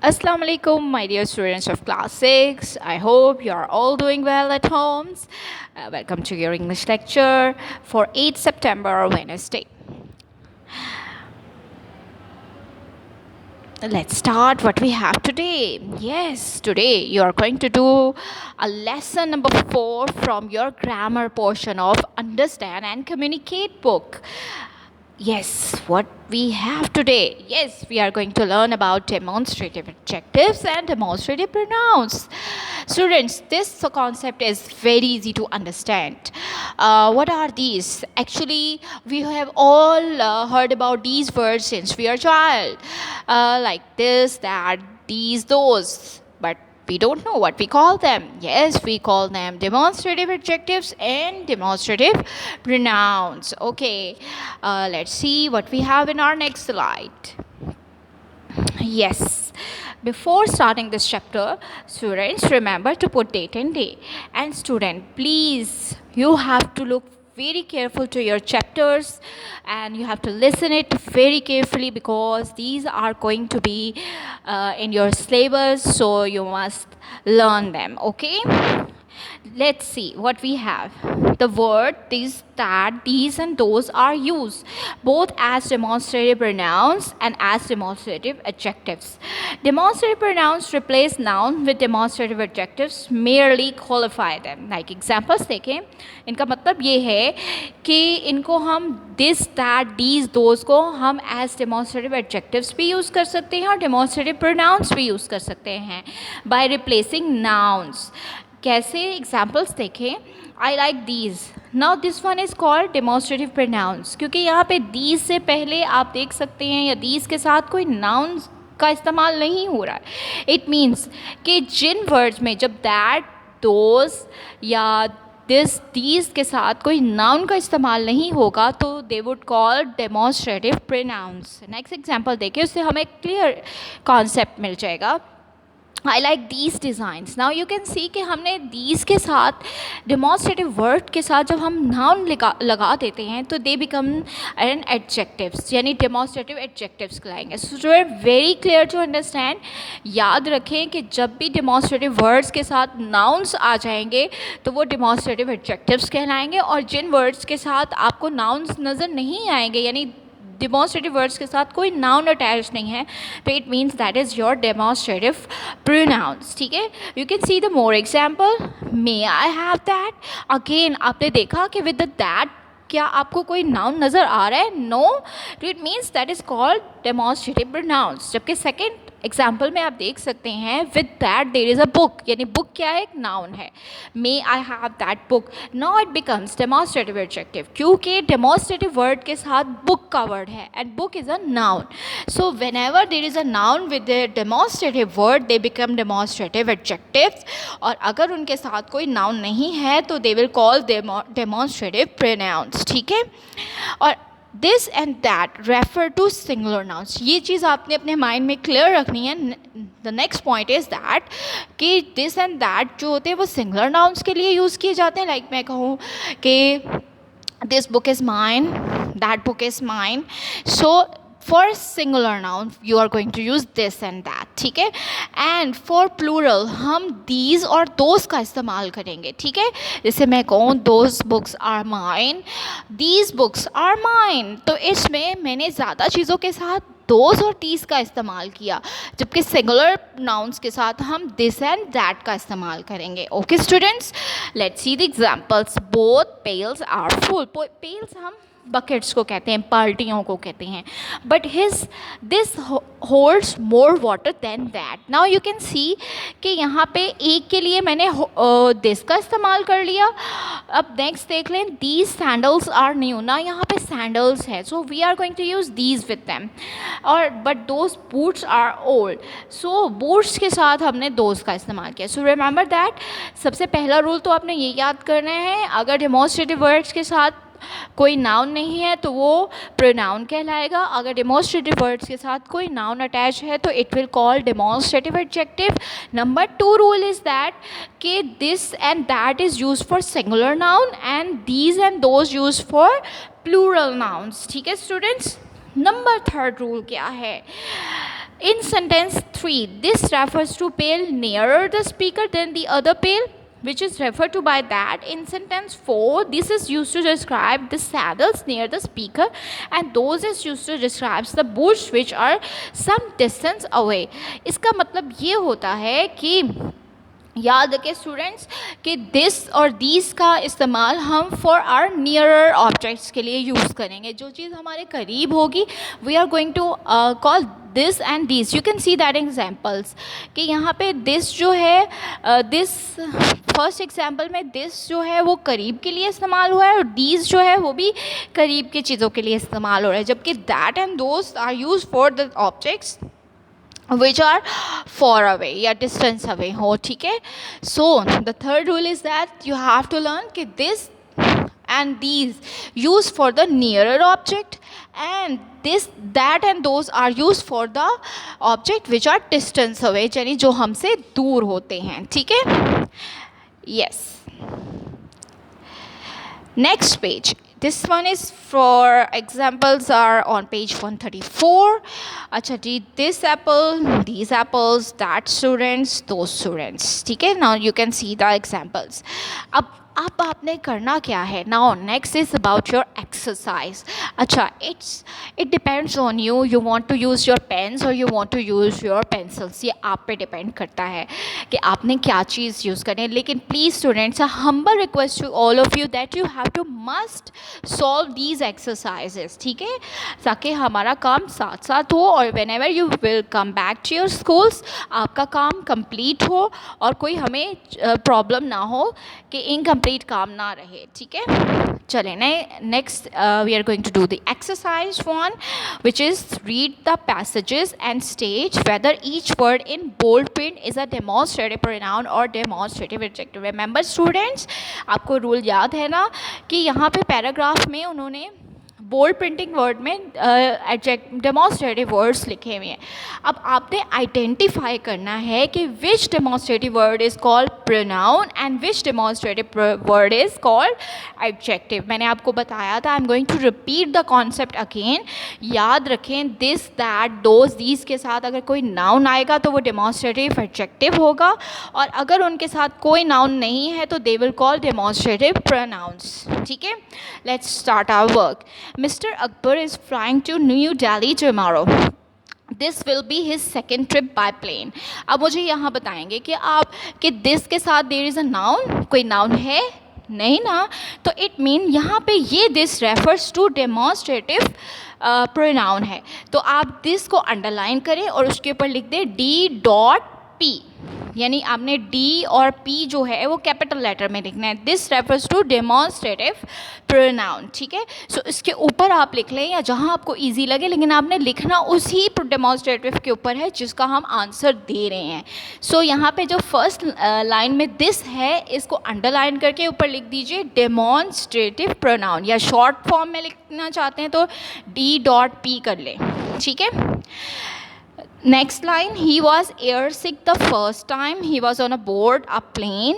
Assalamu alaikum, my dear students of class 6. I hope you are all doing well at homes. Welcome to your English lecture for 8 September, Wednesday. Let's start what we have today. Yes, today you are going to do a lesson number 4 from your grammar portion of Understand and Communicate book. Yes, what we have today. Yes, we are going to learn about demonstrative adjectives and demonstrative pronouns. Students, this concept is very easy to understand. What are these? Actually, we have all heard about these words since we are child, like this, that, these, those. But we don't know what we call them. Yes, we call them demonstrative adjectives and demonstrative pronouns. Okay, let's see what we have in our next slide. Yes, before starting this chapter, students, remember to put date and day. And student, please, you have to look very careful to your chapters and you have to listen it very carefully because these are going to be in your syllabus, so you must learn them. Okay, let's see what we have. The word these, that, these, and those are used both as demonstrative pronouns and as demonstrative adjectives. Demonstrative pronouns replace noun with demonstrative adjectives, merely qualify them. Like examples देखें, इनका मतलब ये है कि इनको हम this, that, these, those को हम as demonstrative adjectives भी यूज़ कर सकते हैं और demonstrative pronouns भी यूज़ कर सकते हैं by replacing nouns. कैसे एग्जाम्पल्स देखें, I like these. Now this one is called demonstrative pronouns, क्योंकि यहाँ पे दीज से पहले आप देख सकते हैं या दीज के साथ कोई नाउन्स का इस्तेमाल नहीं हो रहा है. इट मीन्स कि जिन वर्ड्स में जब दैट, दोज या दिस, दीज के साथ कोई नाउन का इस्तेमाल नहीं होगा तो they would call demonstrative pronouns. Next example देखिए, उससे हमें क्लियर कॉन्सेप्ट मिल जाएगा. I like these designs. Now you can see कि हमने दीज के साथ डेमोन्स्ट्रेटिव वर्ड के साथ जब हम नाउन लगा देते हैं तो दे बिकम एन एडजेक्टिव्स, यानी डेमोन्स्ट्रेटिव एडजेक्टिव्स कहलाएंगे. So very clear to understand. याद रखें कि जब भी डेमोन्स्ट्रेटिव वर्ड्स के साथ नाउन्स आ जाएंगे तो वो डेमोन्स्ट्रेटिव एडजेक्टिव्स कहलाएंगे, और जिन वर्ड्स के साथ आपको नाउन्स नज़र नहीं आएंगे, यानी डेमोन्स्ट्रेटिव वर्ड्स के साथ कोई नाउन अटैच नहीं है, तो it means that is your demonstrative pronouns. ठीक है, you can see the more example. May I have that. Again आपने देखा कि विद द दैट क्या आपको कोई नाउन नज़र आ रहा है? नो. तो it means that is called demonstrative pronouns. जबकि सेकेंड एग्जाम्पल में आप देख सकते हैं with that there is a book, यानी बुक क्या है? एक नाउन है. May I have that book. Now it becomes demonstrative adjective, क्योंकि डेमोन्स्ट्रेटिव वर्ड के साथ बुक का वर्ड है and book is a noun. So whenever there is a noun with the demonstrative word they become demonstrative adjectives, और अगर उनके साथ कोई नाउन नहीं है तो they will call demonstrative pronouns. ठीक है, और this and that refer to singular nouns. ये चीज़ आपने अपने माइंड में क्लियर रखनी है. The next point is that कि दिस एंड दैट जो होते हैं वो सिंगुलर नाउन्स के लिए यूज़ किए जाते हैं. लाइक मैं कहूँ कि this book is mine, that book is mine. So for singular noun you are going to use this and that. ठीक है, एंड फॉर प्लूरल हम दीज और दोज का इस्तेमाल करेंगे. ठीक है, जैसे मैं कहूँ those books are mine, these books are mine, तो इसमें मैंने ज़्यादा चीज़ों के साथ दोज और दीज का इस्तेमाल किया, जबकि सिंगुलर नाउन्स के साथ हम दिस एंड दैट का इस्तेमाल करेंगे. Okay students, let's see the examples. Both pails are full. Pails हम बकेट्स को कहते हैं, बाल्टियों को कहते हैं. But this holds more water than that. Now you can see कि यहाँ पे एक के लिए मैंने दिस का इस्तेमाल कर लिया. अब नेक्स्ट देख लें, दीज सैंडल्स आर न्यू. ना यहाँ पे सैंडल्स है, so we are going to use these with them. और but those boots are old, so boots के साथ हमने दोज का इस्तेमाल किया. So remember that. सबसे पहला रूल तो आपने ये याद करना है, अगर डेमोन्स्ट्रेटिव वर्ड्स के साथ कोई नाउन नहीं है तो वो प्रोनाउन कहलाएगा. अगर डेमोन्स्ट्रेटिव वर्ड्स के साथ कोई नाउन अटैच है तो it will call demonstrative adjective. Number 2 rule is that कि this and that is use for singular noun and these and those use for plural nouns. ठीक है स्टूडेंट्स. नंबर 3 रूल क्या है? In sentence 3, this refers to pail nearer the speaker than the other pail, which is referred to by that. In sentence 4, this is used to describe the saddles near the speaker, and those is used to describe the bush which are some distance away. इसका मतलब ये होता है कि याद रखें students कि this और दीज का इस्तेमाल हम फॉर आर नियरर ऑब्जेक्ट्स के लिए यूज़ करेंगे. जो चीज़ हमारे करीब होगी we are going to call this and these. You can see that examples कि यहाँ पे दिस जो है दिस फर्स्ट एग्जाम्पल में दिस जो है वो करीब के लिए इस्तेमाल हुआ है और दीज जो है वो भी करीब की चीज़ों के लिए इस्तेमाल हो रहा है, जबकि that and those are use for the objects which are far away या distance away हो. ठीक है. So the third rule is that you have to learn कि this and these used for the nearer object and this that and those are used for the object which are distance away यानी जो हमसे दूर होते हैं. ठीक है. Yes. Next page. This one is for examples are on page 134. अच्छा जी, this apple, these apples, that students, those students. ठीक है. Now you can see the examples. अब आपने करना क्या है. Now next is about your exercise. अच्छा, it depends on you. You want to use your pens or you want to use your pencils. ये आप पे डिपेंड करता है कि आपने क्या चीज़ यूज़ करनी है. लेकिन please students, a humble request to all of you that you have to must solve these exercises. ठीक है, ताकि हमारा काम साथ साथ हो और whenever you will come back to your schools आपका काम कंप्लीट हो और कोई हमें प्रॉब्लम ना हो कि इनकम्प्लीट काम ना रहे. ठीक है. चले next we are going to do the exercise 1 which is read the passages and state whether each word in bold print is a demonstrative pronoun or demonstrative adjective. Remember students, आपको rule याद है ना कि यहाँ पे paragraph में उन्होंने bold printing word में डेमोन्स्ट्रेटिव वर्ड्स लिखे हुए हैं. अब आपने आइडेंटिफाई करना है कि which demonstrative word is called pronoun and which demonstrative word is called adjective. मैंने आपको बताया था. I am going to repeat the concept again. याद रखें दिस दैट दोज दीज के साथ अगर कोई नाउन आएगा तो वो डेमोन्स्ट्रेटिव एडजेक्टिव होगा और अगर उनके साथ कोई नाउन नहीं है तो they will call demonstrative pronouns. ठीक है. Let's start our work. Mr. Akbar is flying to New Delhi tomorrow. This will be his second trip by plane. अब मुझे यहाँ बताएंगे कि आप कि this के साथ there is a noun. कोई noun है नहीं ना, तो it mean यहाँ पे ये this refers to demonstrative pronoun है. तो आप this को underline करें और उसके ऊपर लिख दें D.P. यानी आपने डी और पी जो है वो कैपिटल लेटर में लिखना है. This refers to demonstrative pronoun. ठीक है. सो इसके ऊपर आप लिख लें या जहाँ आपको इजी लगे, लेकिन आपने लिखना उसी डेमोन्स्ट्रेटिव के ऊपर है जिसका हम आंसर दे रहे हैं. सो यहाँ पे जो फर्स्ट लाइन में दिस है इसको अंडरलाइन करके ऊपर लिख दीजिए डेमोन्स्ट्रेटिव प्रोनाउन, या शॉर्ट फॉर्म में लिखना चाहते हैं तो D.P कर लें. ठीक है. Next line, he was airsick the first time he was on a board a plane.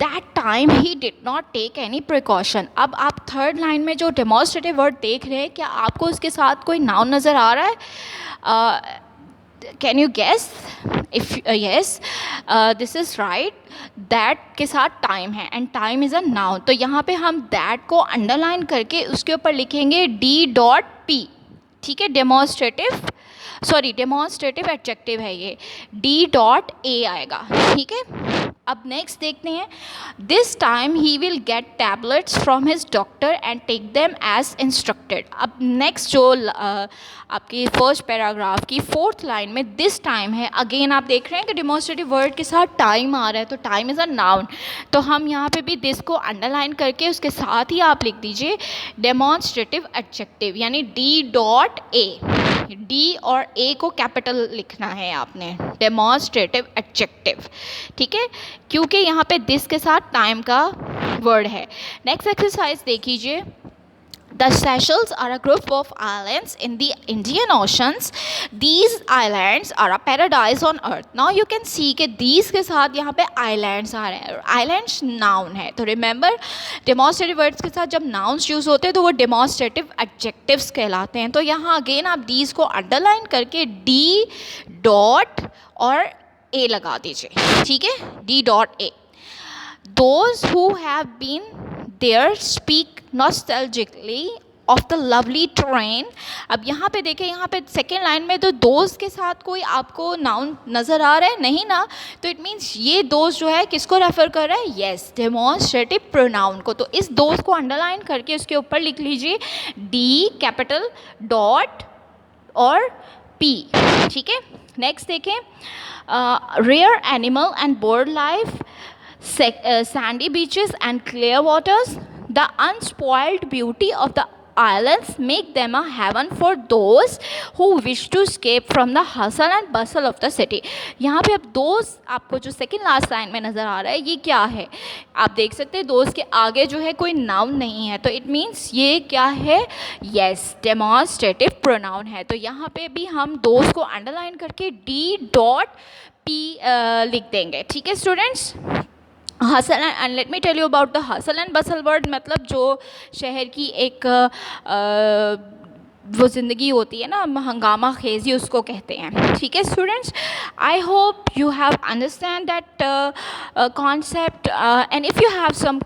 That time he did not take any precaution. अब आप थर्ड लाइन में जो डेमोन्स्ट्रेटिव वर्ड देख रहे हैं, क्या आपको उसके साथ कोई नाउन नज़र आ रहा है? Can you guess? If yes, this is right. That के साथ टाइम है and time is a noun. तो यहाँ पे हम दैट को अंडरलाइन करके उसके ऊपर लिखेंगे D.P. ठीक है. डेमोन्स्ट्रेटिव एडजेक्टिव है ये. D.A आएगा. ठीक है. अब नेक्स्ट देखते हैं. This time he will get tablets from his doctor and take them as instructed. अब नेक्स्ट जो आपकी फर्स्ट पैराग्राफ की फोर्थ लाइन में दिस टाइम है, अगेन आप देख रहे हैं कि डेमोन्स्ट्रेटिव वर्ड के साथ टाइम आ रहा है, तो टाइम इज़ अ नाउन. तो हम यहाँ पे भी दिस को अंडरलाइन करके उसके साथ ही आप लिख दीजिए डेमोन्स्ट्रेटिव एडजेक्टिव यानी D.A. डी और ए को कैपिटल लिखना है आपने. Demonstrative adjective. ठीक है, क्योंकि यहाँ पे दिस के साथ टाइम का वर्ड है. नेक्स्ट एक्सरसाइज देखिए. The Seychelles are a group of islands in the Indian Oceans. These islands are a paradise on earth. Now you can see कि these के साथ यहाँ पे islands आ रहे हैं और islands noun है. तो remember demonstrative words के साथ जब nouns use होते हैं तो वो demonstrative adjectives कहलाते हैं. तो यहाँ again आप these को underline करके D dot और A लगा दीजिए. ठीक है, D dot A. Those who have been there speak nostalgically of the lovely train. अब यहाँ पे देखें, यहाँ पे सेकेंड लाइन में तो दोस्त के साथ कोई आपको नाउन नज़र आ रहा है नहीं ना, तो इट मीन्स ये दोस्त जो है किसको रेफ़र कर रहा है? येस, डेमोन्स्ट्रेटिव प्रोनाउन को. तो इस दोस्त को अंडरलाइन करके उसके ऊपर लिख लीजिए डी कैपिटल डॉट और पी. ठीक है, नेक्स्ट देखें, rare animal and bird life, sandy beaches and clear waters, the unspoiled beauty of the islands make them a heaven for those who wish to escape from the hustle and bustle of the city. यहाँ पे अब दोस्त आपको जो second last line में नज़र आ रहा है ये क्या है? आप देख सकते हैं दोस्त के आगे जो है कोई नाउन नहीं है, तो इट मीन्स ये क्या है? येस, डेमोन्स्ट्रेटिव प्रोनाउन है. तो यहाँ पे भी हम दोस्त को अंडरलाइन करके डी डॉट पी लिख देंगे. ठीक है students. Hustle and let me tell you about the hustle and bustle word, मतलब जो शहर की एक वो ज़िंदगी होती है ना, हंगामा खेजी उसको कहते हैं. ठीक है students, I hope you have understand that concept and if you have some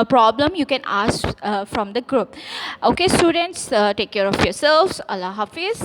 problem you can ask from the group. Okay students, take care of yourselves. Allah Hafiz.